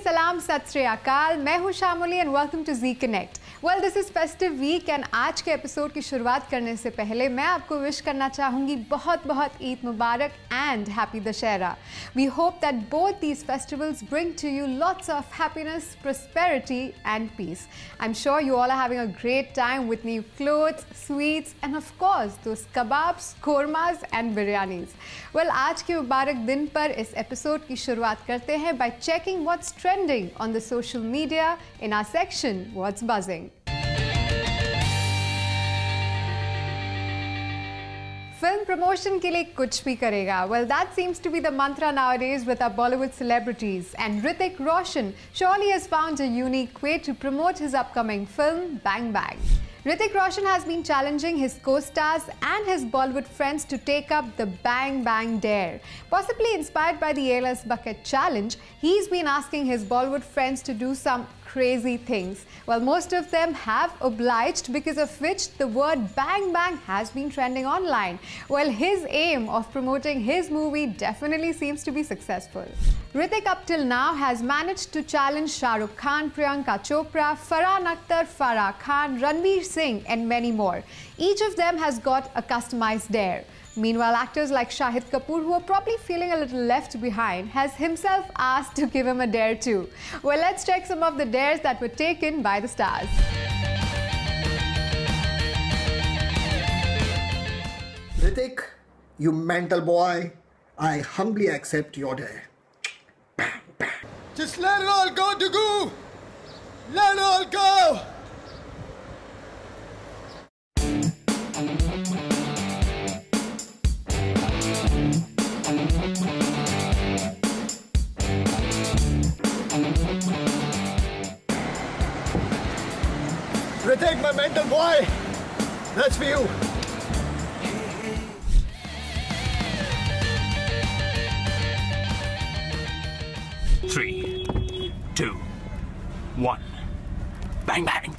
सलाम, सत श्री अकाल, मैं हूं Shamuli and welcome to Zee Connect. Well, this is festive weekend आज के एपिसोड की शुरुआत करने से पहले मैं आपको विश करना चाहूंगी बहुत बहुत ईद मुबारक and happy Dussehra. We hope that both these festivals bring to you lots of happiness, prosperity and peace. I'm sure you all are having a great time with new clothes, sweets and of course those kebabs, kormas and biryanis. Well, आज के मुबारक दिन पर इस episode की शुरुआत करते हैं by checking what's trending on the social media in our section What's Buzzing. Film promotion के लिए कुछ भी करेगा. Well, that seems to be the mantra nowadays with our Bollywood celebrities. And Hrithik Roshan surely has found a unique way to promote his upcoming film, Bang Bang. Hrithik Roshan has been challenging his co-stars and his Bollywood friends to take up the Bang Bang Dare. Possibly inspired by the ALS Bucket Challenge, he's been asking his Bollywood friends to do some crazy things. Well, most of them have obliged, because of which the word bang bang has been trending online. Well, his aim of promoting his movie definitely seems to be successful. Hrithik up till now has managed to challenge Shah Rukh Khan, Priyanka Chopra, Farhan Akhtar, Farah Khan, Ranveer Singh and many more. Each of them has got a customized dare. Meanwhile, actors like Shahid Kapoor, who are probably feeling a little left behind, has himself asked to give him a dare too. Well, let's check some of the dares that were taken by the stars. Hrithik, you mental boy, I humbly accept your dare. Bang, bang. Just let it all go, Dugu! Let it all go! Hrithik, my mental boy! That's for you! Three, two, one, bang bang.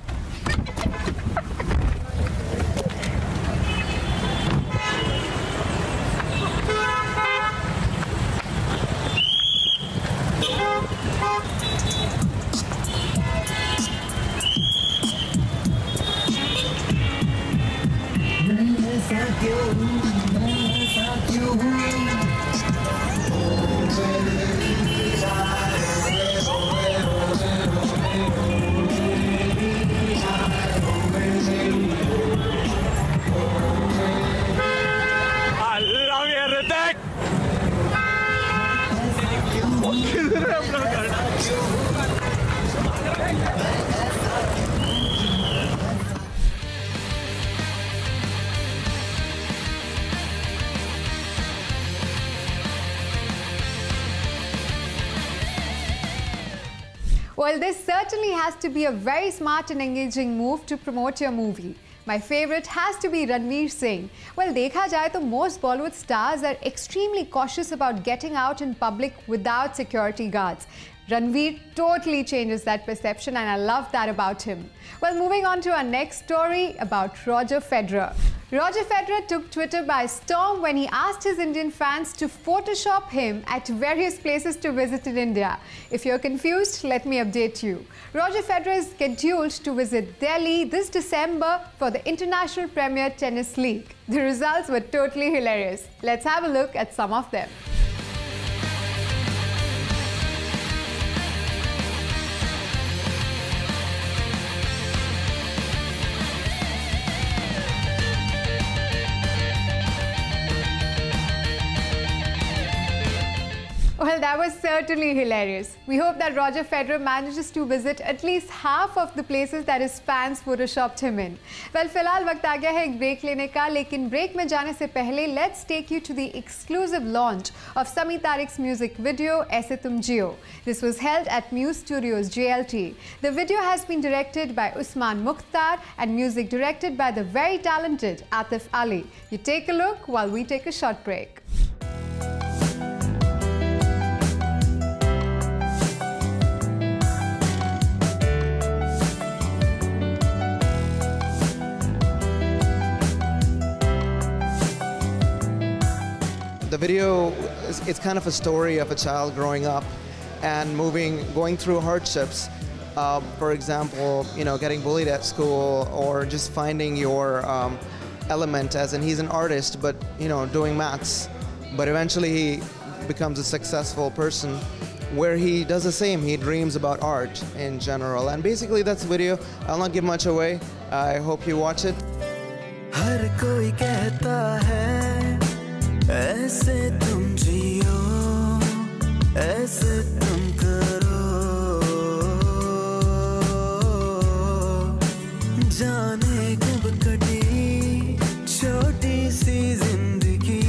Well, this certainly has to be a very smart and engaging move to promote your movie. My favorite has to be Ranveer Singh. Well, देखा जाए तो most Bollywood stars are extremely cautious about getting out in public without security guards. Ranveer totally changes that perception and I love that about him. Well, moving on to our next story about Roger Federer. Roger Federer took Twitter by storm when he asked his Indian fans to Photoshop him at various places to visit in India. If you're confused, let me update you. Roger Federer is scheduled to visit Delhi this December for the International Premier Tennis League. The results were totally hilarious. Let's have a look at some of them. Well, that was certainly hilarious. We hope that Roger Federer manages to visit at least half of the places that his fans photoshopped him in. Well, फिलहाल वक्त आ गया है एक break लेने का, लेकिन break में जाने से पहले let's take you to the exclusive launch of Sami Tariq's music video Aise Tum Jiyo. This was held at Muse Studios, JLT. The video has been directed by Usman Mukhtar and music directed by the very talented Atif Ali. You take a look while we take a short break. The video, it's kind of a story of a child growing up and going through hardships. For example, getting bullied at school, or just finding your element, as in he's an artist, but doing maths. But eventually he becomes a successful person where he does the same. He dreams about art in general. And basically that's the video. I'll not give much away. I hope you watch it. हर कोई कहता है ऐसे तुम जियो, ऐसे तुम करो, जाने कब कटी छोटी सी जिंदगी,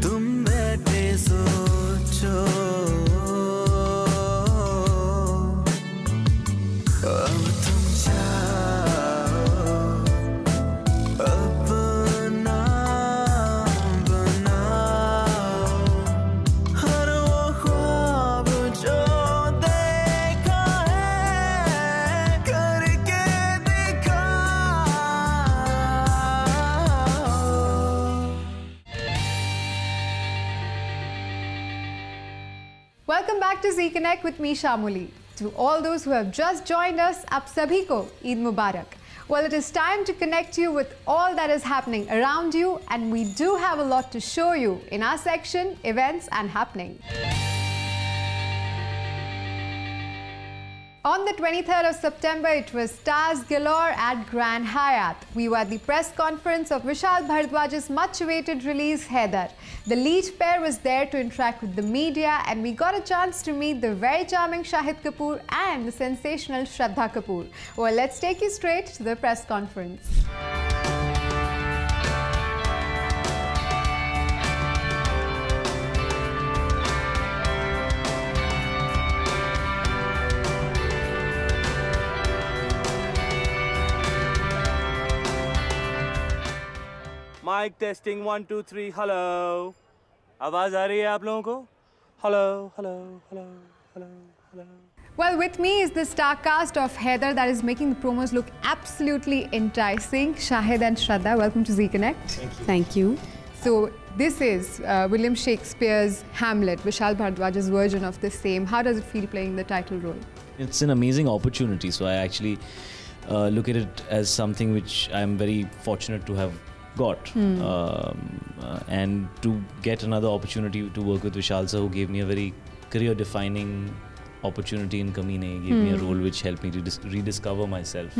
तुम बैठे सोचो, अब तुम जाओ अपना बनाओ, हर वो ख्वाब जो देखा है करके दिखाओ. Welcome back to Z Connect with me, Shamuli. To all those who have just joined us, aap sabhi ko Eid Mubarak. Well, it is time to connect you with all that is happening around you, and we do have a lot to show you in our section, Events and Happening. On the 23rd of September, it was stars galore at Grand Hyatt. We were at the press conference of Vishal Bhardwaj's much-awaited release, Haider. The lead pair was there to interact with the media, and we got a chance to meet the very charming Shahid Kapoor and the sensational Shraddha Kapoor. Well, let's take you straight to the press conference. Mic testing 1 2 3 hello आवाज आ रही है आप लोगों को hello hello hello hello hello. Well, with me is the star cast of Haider that is making the promos look absolutely enticing. Shahid and Shraddha, welcome to Z Connect. Thank you. So this is William Shakespeare's Hamlet, Vishal Bhardwaj's version of the same. How does it feel playing the title role? It's an amazing opportunity, so I actually look at it as something which I'm very fortunate to have got. And to get another opportunity to work with Vishal sir, who gave me a very career-defining opportunity in Kamine. He gave me a role which helped me to rediscover myself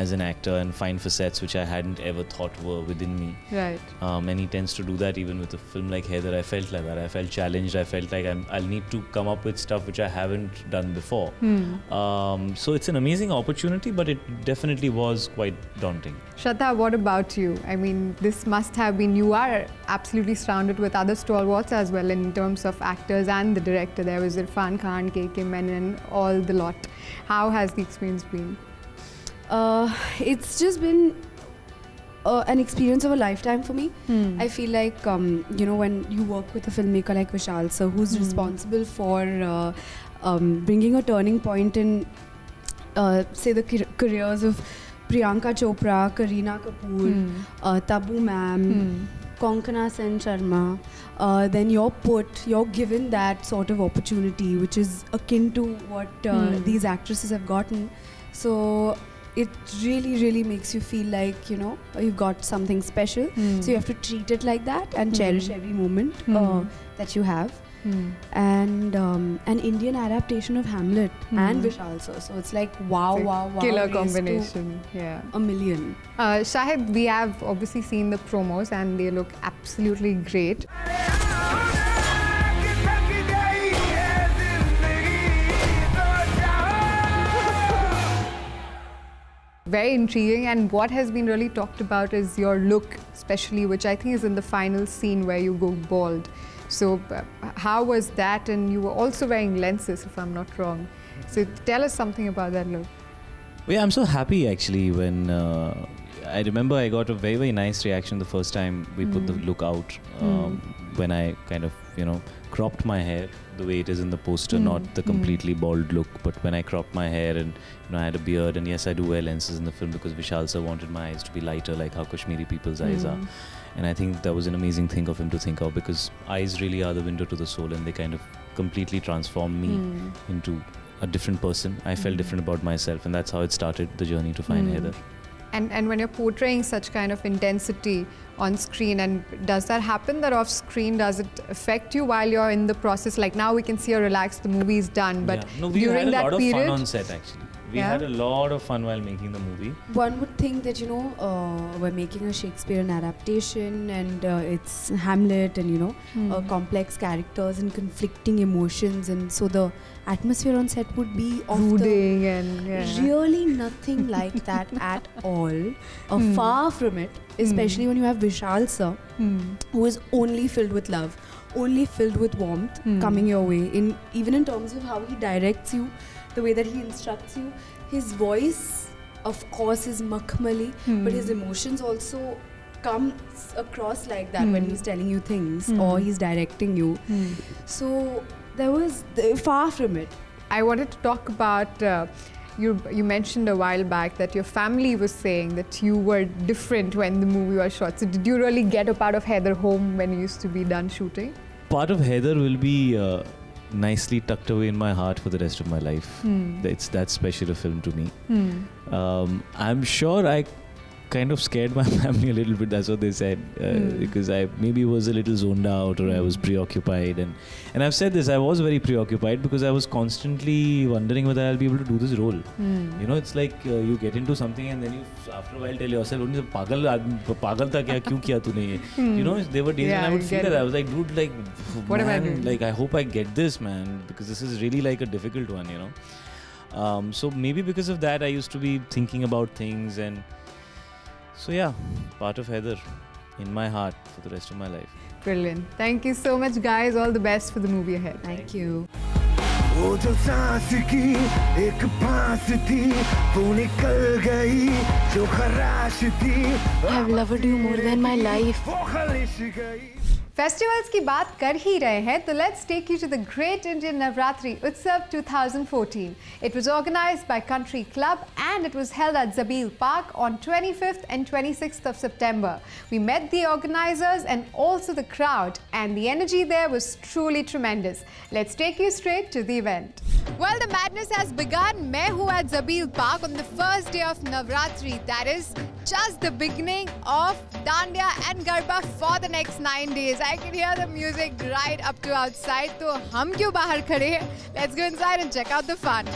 as an actor and find facets which I hadn't ever thought were within me. Right. And he tends to do that even with a film like Haider. I felt like that. I felt challenged. I felt like I'll need to come up with stuff which I haven't done before. So it's an amazing opportunity, but it definitely was quite daunting. Shraddha, what about you? I mean, this must have been, you are absolutely surrounded with other stalwarts as well in terms of actors and the director. There was Irfan Khan, KK Menon, all the lot. How has the experience been? It's just been an experience of a lifetime for me. I feel like, when you work with a filmmaker like Vishal sir, who's responsible for bringing a turning point in, say, the careers of Priyanka Chopra, Kareena Kapoor, Tabu ma'am, Konkana Sen Sharma, then you're given that sort of opportunity, which is akin to what these actresses have gotten. So it really, really makes you feel like, you've got something special. So you have to treat it like that and cherish every moment that you have. And an Indian adaptation of Hamlet and Vishal sir. So it's like wow, wow, wow. Killer raised to combination. Yeah. a million. Shahid, we have obviously seen the promos and they look absolutely great. Very intriguing, and what has been really talked about is your look, especially, which I think is in the final scene where you go bald. So how was that? And you were also wearing lenses, if I'm not wrong. So tell us something about that look. Well, yeah, I'm so happy actually when I remember I got a very, very nice reaction the first time we put the look out when I kind of cropped my hair the way it is in the poster, not the completely bald look, but when I cropped my hair and I had a beard, and yes, I do wear lenses in the film because Vishal sir wanted my eyes to be lighter, like how Kashmiri people's eyes are. And I think that was an amazing thing of him to think of, because eyes really are the window to the soul, and they kind of completely transformed me into a different person. I felt different about myself, and that's how it started, the journey to find Heather. And when you're portraying such kind of intensity on screen, and does that happen that off screen, does it affect you while you're in the process? Like now we can see you're relaxed, the movie is done, but during that period... We had a lot of fun on set actually. We had a lot of fun while making the movie. One would think that, we're making a Shakespearean adaptation, and it's Hamlet, and, complex characters and conflicting emotions, and so the atmosphere on set would be brooding and really nothing like that at all. Far from it, especially when you have Vishal sir, who is only filled with love, only filled with warmth coming your way, even in terms of how he directs you, the way that he instructs you. His voice, of course, is Makhmali, but his emotions also come across like that when he's telling you things or he's directing you. So there was far from it. I wanted to talk about, you mentioned a while back that your family was saying that you were different when the movie was shot. So did you really get a part of Heather home when you used to be done shooting? Part of Heather will be nicely tucked away in my heart for the rest of my life. It's that special a film to me. I'm sure I kind of scared my family a little bit, that's what they said, because I maybe was a little zoned out, or I was preoccupied, and I've said this, I was very preoccupied because I was constantly wondering whether I'll be able to do this role. It's like you get into something and then you after a while tell yourself, pagal tha kya, kyun kiya tune ye? There were days when I would feel that I was like, dude, like, what am I doing? Like, I hope I get this, man, because this is really like a difficult one, so maybe because of that I used to be thinking about things, and so yeah, part of Heather in my heart for the rest of my life. Brilliant. Thank you so much, guys. All the best for the movie ahead. Thank you. I've loved you more than my life. Festivals की बात कर ही रहे हैं, तो let's take you to the Great Indian Navratri Utsav 2014. It was organized by Country Club and it was held at Zabeel Park on 25th and 26th of September. We met the organizers and also the crowd, and the energy there was truly tremendous. Let's take you straight to the event. Well, the madness has begun. मैं हूँ at Zabeel Park on the first day of Navratri. That is just the beginning of Dandiya and Garba for the next 9 days. I can hear the music right up to outside. तो हम क्यों बाहर खड़े हैं? Let's go inside and check out the fun.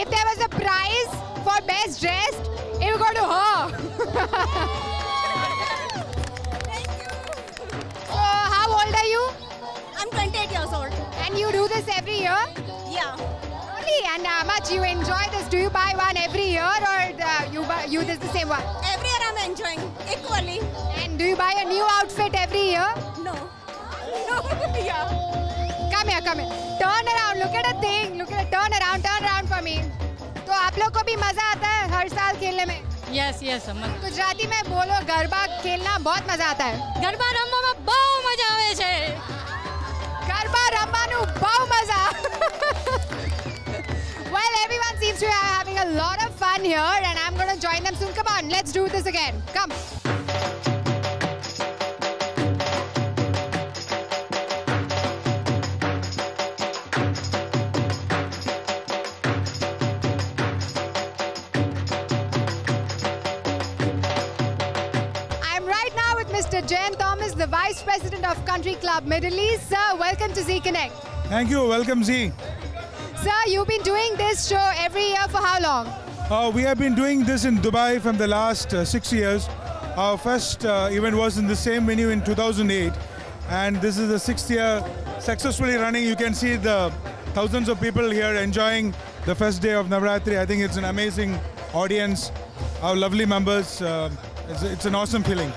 If there was a prize for best dressed, it would go to her. Thank you. So, how old are you? I'm 28 years old. And you do this every year? Yeah. Only? And how much you enjoy this? Do you buy one every year, or you this the same one? Every year I'm enjoying equally. And do you buy a new outfit every year? No. No. Yeah. Come here, come here. Turn around. Look at a thing. Look at it. Turn around for me. तो आप लोग को भी मजा आता है हर साल खेलने में? Yes, yes. गुजराती में बोलो, गरबा खेलना बहुत मजा आता है. गरबा रमવામાં બહુ મજા આવે છે. ગરબા રમવાનું બહુ મજા. Well, everyone seems to be having a lot of fun here, and I'm going to join them soon. Come on, let's do this again. Come. Mr. Jayan Thomas, the Vice President of Country Club Middle East. Sir, welcome to Z Connect. Thank you. Welcome, Z. Sir, you've been doing this show every year for how long? We have been doing this in Dubai from the last 6 years. Our first event was in the same venue in 2008. And this is the 6th year successfully running. You can see the thousands of people here enjoying the first day of Navratri. I think it's an amazing audience, our lovely members. It's an awesome feeling.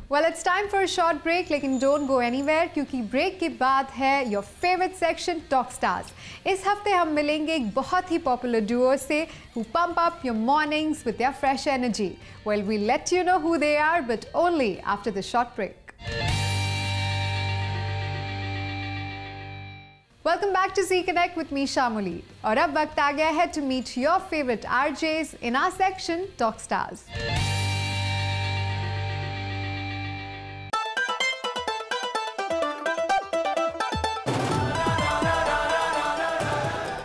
Well, it's time for a short break, लेकिन don't go anywhere क्योंकि break के बाद है your favorite section Talk Stars. इस हफ्ते हम मिलेंगे एक बहुत ही popular duo से who pump up your mornings with their fresh energy. Well, we'll let you know who they are, but only after the short break. Welcome back to Z Connect with me, Shamuli. और अब वक्त आ गया है to meet your favorite RJs in our section Talk Stars.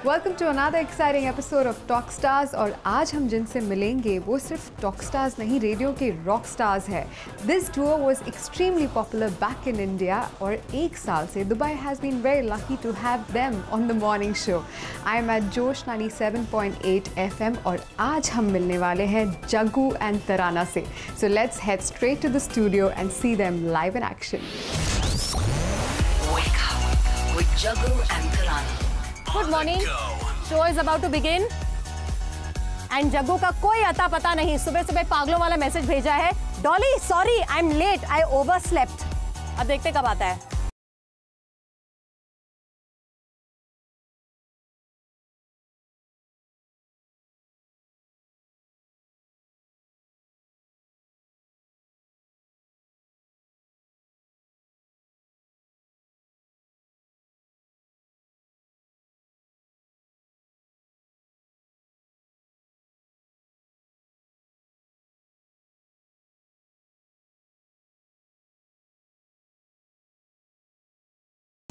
Welcome to another exciting episode of Talk Stars. और आज हम जिनसे मिलेंगे वो सिर्फ Talk Stars नहीं, रेडियो के Rock Stars है. This duo was extremely popular back in India और एक साल से Dubai has been very lucky to have them on the morning show. I am at Josh 97.8 FM और आज हम मिलने वाले हैं जग्गू and तराना से. So let's head straight to the studio and see them live in action. Wake up with Jaggu and Tarana. Good morning. Show is about to begin and Jaggu का कोई अता पता नहीं. सुबह सुबह पागलों वाला मैसेज भेजा है. Dolly sorry I am late, I overslept. अब देखते कब आता है.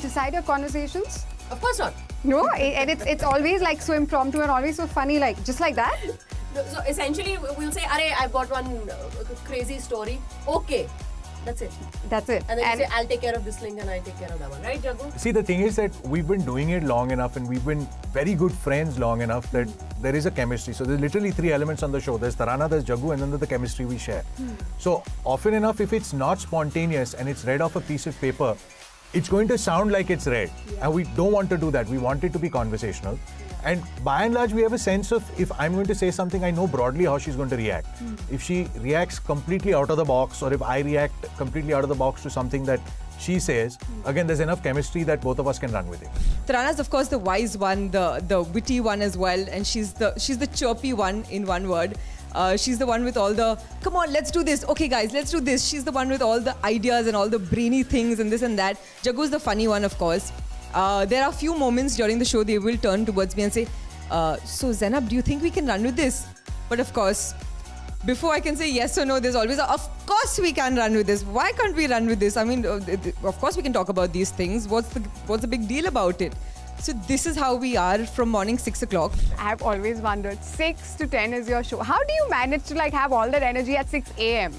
Decide your conversations? Of course not. No, and it's always like so impromptu and always so funny, like just like that. So essentially we'll say, "Arey, I've got one crazy story." Okay. That's it. That's it. And then you say, I'll take care of this link and I'll take care of that one. Right, Jaggu? See, the thing is that we've been doing it long enough and we've been very good friends long enough that there is a chemistry. So there's literally 3 elements on the show. There's Tarana, there's Jaggu, and then there's the chemistry we share. So often enough, if it's not spontaneous and it's read off a piece of paper, it's going to sound like it's read. And we don't want to do that. We want it to be conversational. And by and large, we have a sense of if I'm going to say something, I know broadly how she's going to react. If she reacts completely out of the box, or if I react completely out of the box to something that she says, again, there's enough chemistry that both of us can run with it. Tarana's, of course, the wise one, the witty one as well, and she's the chirpy one in one word. She's the one with all the, come on, let's do this. Okay, guys, let's do this. She's the one with all the ideas and all the brainy things and this and that. Jaggu's the funny one, of course. There are a few moments during the show they will turn towards me and say, so Zainab, do you think we can run with this? But of course, before I can say yes or no, there's always of course we can run with this. Why can't we run with this? I mean, of course we can talk about these things. What's the big deal about it? So this is how we are from morning 6 o'clock. I have always wondered, 6 to 10 is your show. How do you manage to like have all that energy at 6 a.m.?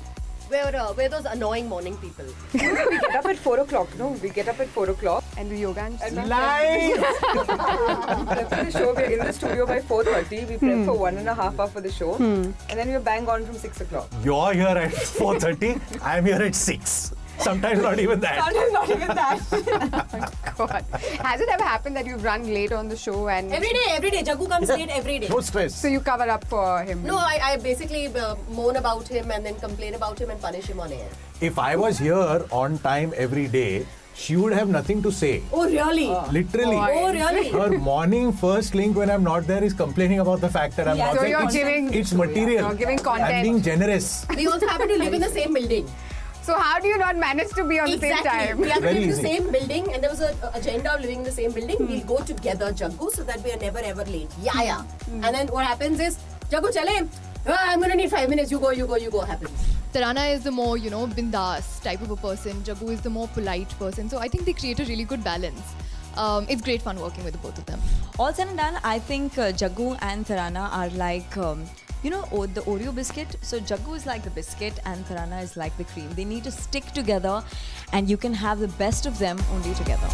We're those annoying morning people. We get up at 4 o'clock, no? We get up at 4 o'clock. And do yoga and stuff? Lies! We prep for the show. We're in the studio by 4:30. We prep for 1.5 hours for the show. And then we're bang on from 6 o'clock. You're here at 4:30, I'm here at 6. Sometimes not even that. Sometimes not even that. God. Has it ever happened that you've run late on the show and... Every day. Jaggu comes late every day. No stress. So you cover up for him? No, I basically moan about him and then complain about him and punish him on air. If I was here on time every day, she would have nothing to say. Oh, really? Literally. Oh, really? Her morning first link when I'm not there is complaining about the fact that I'm not So there. you're giving... It's material. You're giving content. I'm being generous. We also happen to live in the same building. So how do you not manage to be on the same time? We have to Very live in the easy. same building and there was an agenda of living in the same building. We'll go together, Jaggu, so that we are never ever late. Yeah. And then what happens is, Jaggu, chale. I'm going to need 5 minutes. You go, happens. Tarana is the more, bindas type of a person. Jaggu is the more polite person. So I think they create a really good balance. It's great fun working with the both of them. All said and done, I think Jaggu and Tarana are like, the Oreo biscuit. So Jaggu is like the biscuit and Tarana is like the cream. They need to stick together and you can have the best of them only together.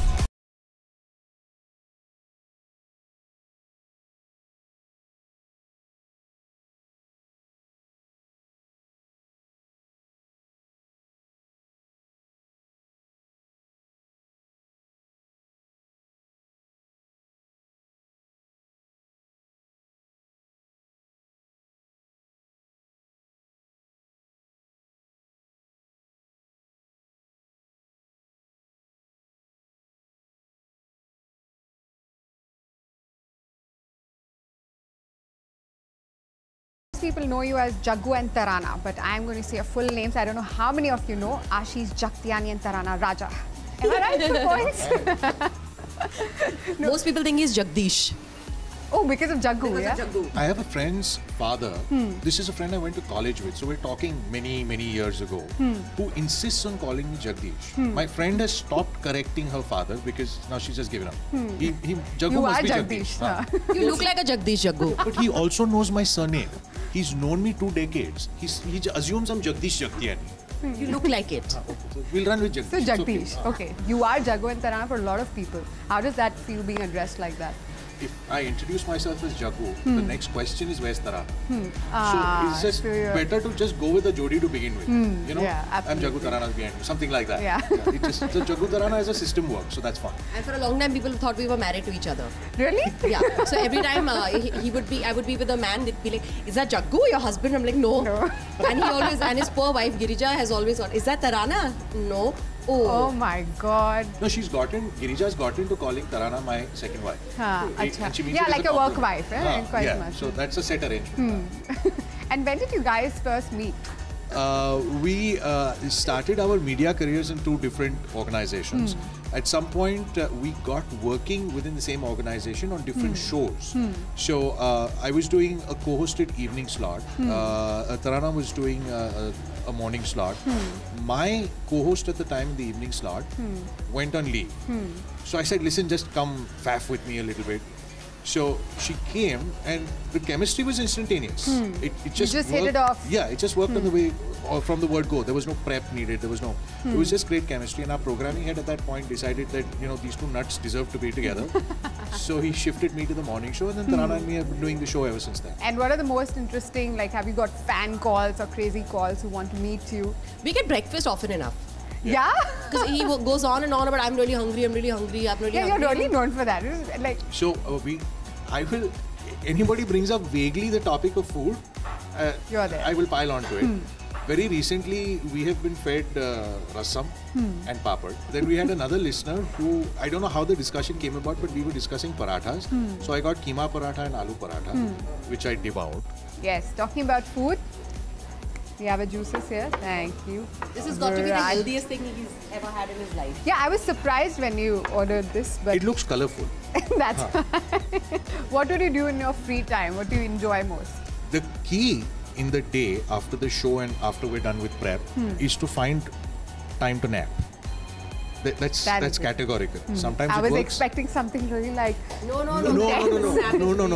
most people know you as Jaggu and Tarana, but I am going to say your full names. I don't know how many of you know Ashish Jagtiani and Tarana Raja. Am I right for points? Most people think he's Jagdish. Oh, because of Jaggu, yeah? I have a friend's father. This is a friend I went to college with. So we're talking many, many years ago. Who insists on calling me Jagdish. My friend has stopped correcting her father because now she's just given up. Jaggu You must are be Jagdish. Jagdish. You look like a Jagdish Jaggu. But he also knows my surname. He's known me 2 decades. He assumes I'm Jagdish Jagtiani. You look like it. So we'll run with Jagdish. So Jagdish, okay. You are Jaggu and Tarana for a lot of people. How does that feel being addressed like that? If I introduce myself as Jaggu, the next question is where's Tarana? So it's just better to just go with a Jodi to begin with. You know, yeah, I'm Jaggu, Tarana's behind me, something like that. Yeah. It just, the Jaggu Tarana as a system work, so that's fun. And for a long time, people thought we were married to each other. Really? Yeah. So every time I would be with a man, they'd be like, "Is that Jaggu, your husband?" I'm like, "No." And he always, and his poor wife Girija has always thought, "Is that Tarana?" No. Oh my God. No, Girija's gotten to calling Tarana my second wife. And she means Yeah, it as like a work compliment. wife, eh? Quite yeah, much. so that's a set arrangement. And when did you guys first meet? We started our media careers in 2 different organizations. At some point, we got working within the same organization on different shows. So I was doing a co-hosted evening slot. Tarana was doing a morning slot. My co-host at the time in the evening slot went on leave. So I said, listen, just come faff with me a little bit. So she came and the chemistry was instantaneous. It just hit worked. it off. Yeah, it just worked on the way, or from the word go. There was no prep needed. There was no. It was just great chemistry. And our programming head at that point decided that these 2 nuts deserve to be together. So he shifted me to the morning show, and then Tarana and me have been doing the show ever since then. And what are the most interesting? Like, have you got fan calls or crazy calls who want to meet you? We get breakfast often enough. Yeah? Because he goes on and on about, I'm really hungry, I'm really hungry, I'm really hungry. You're really known for that. Like, so anybody brings up vaguely the topic of food, you're there. I will pile on to it. Very recently, we have been fed rasam and papad. Then we had another listener who, I don't know how the discussion came about, but we were discussing parathas. So I got keema paratha and aloo paratha, which I devoured. Yes, talking about food, we have a juices here. Thank you. This has got to be the healthiest thing he's ever had in his life. Yeah, I was surprised when you ordered this, but it looks colorful. That's What do you do in your free time? What do you enjoy most? The key in the day after the show and after we're done with prep is to find time to nap. That's categorical. Sometimes I was it works. expecting something really like No.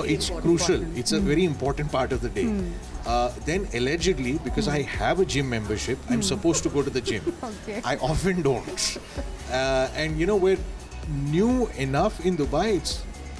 It's crucial. It's a very important part of the day. Then allegedly, because I have a gym membership, I'm supposed to go to the gym. Okay. I often don't. And we're new enough in Dubai.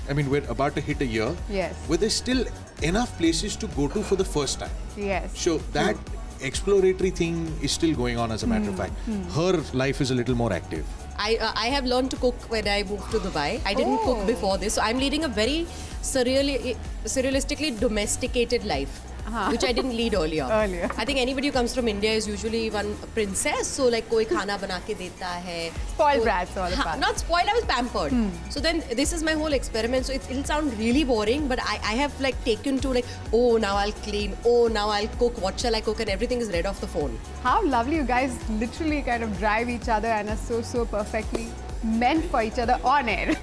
We're about to hit a year. Yes. Where there's still enough places to go to for the first time. Yes. So that exploratory thing is still going on, as a matter of fact. Her life is a little more active. I have learned to cook when I moved to Dubai. I didn't cook before this, so I'm leading a very surrealistically domesticated life. Which I didn't lead earlier. I think anybody who comes from India is usually one princess, so like koi khana bana ke deta hai. Spoiled brats all the time. Not spoiled, I was pampered. So then this is my whole experiment. So it'll sound really boring, but I have like taken to like, oh now I'll clean, oh now I'll cook, what shall I cook, and everything is read off the phone. How lovely you guys literally kind of drive each other and are so perfectly meant for each other on air.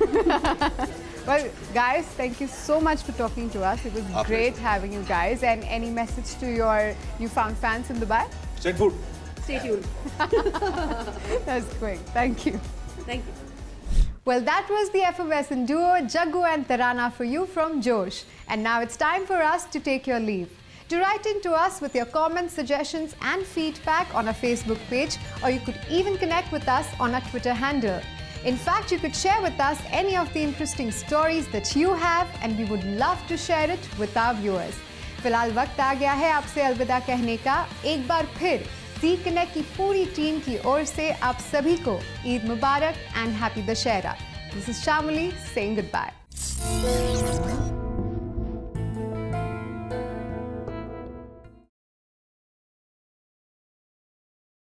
Well, guys, thank you so much for talking to us. It was great having you guys. And any message to your newfound fans in Dubai? Send food. Stay tuned. That's quick. Thank you. Thank you. Well, that was the effervescent duo, Jaggu and Tarana, for you from Josh. And now it's time for us to take your leave. To write in to us with your comments, suggestions and feedback on our Facebook page, or you could even connect with us on our Twitter handle. In fact, you could share with us any of the interesting stories that you have, and we would love to share it with our viewers. फिलहाल वक्त आ गया है आपसे अलविदा कहने का। एक बार फिर ज़ी कनेक्ट की पूरी टीम की ओर से आप सभी को ईद मुबारक and happy Dussehra. This is Shamuli saying goodbye.